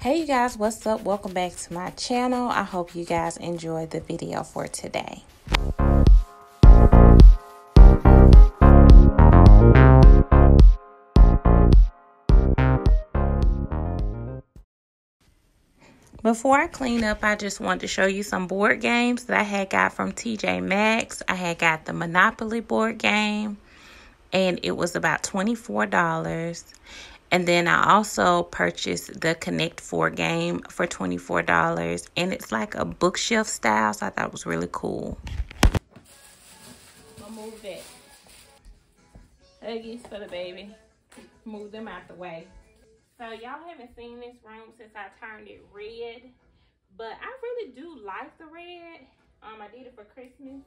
Hey you guys, what's up? Welcome back to my channel. I hope you guys enjoyed the video for today. Before I clean up, I just wanted to show you some board games that I had got from TJ Maxx. I had got the Monopoly board game, and it was about $24. And then I also purchased the Connect 4 game for $24. And it's like a bookshelf style, so I thought it was really cool. I'm gonna move that. Huggies for the baby. Move them out the way. So y'all haven't seen this room since I turned it red. But I really do like the red. I did it for Christmas.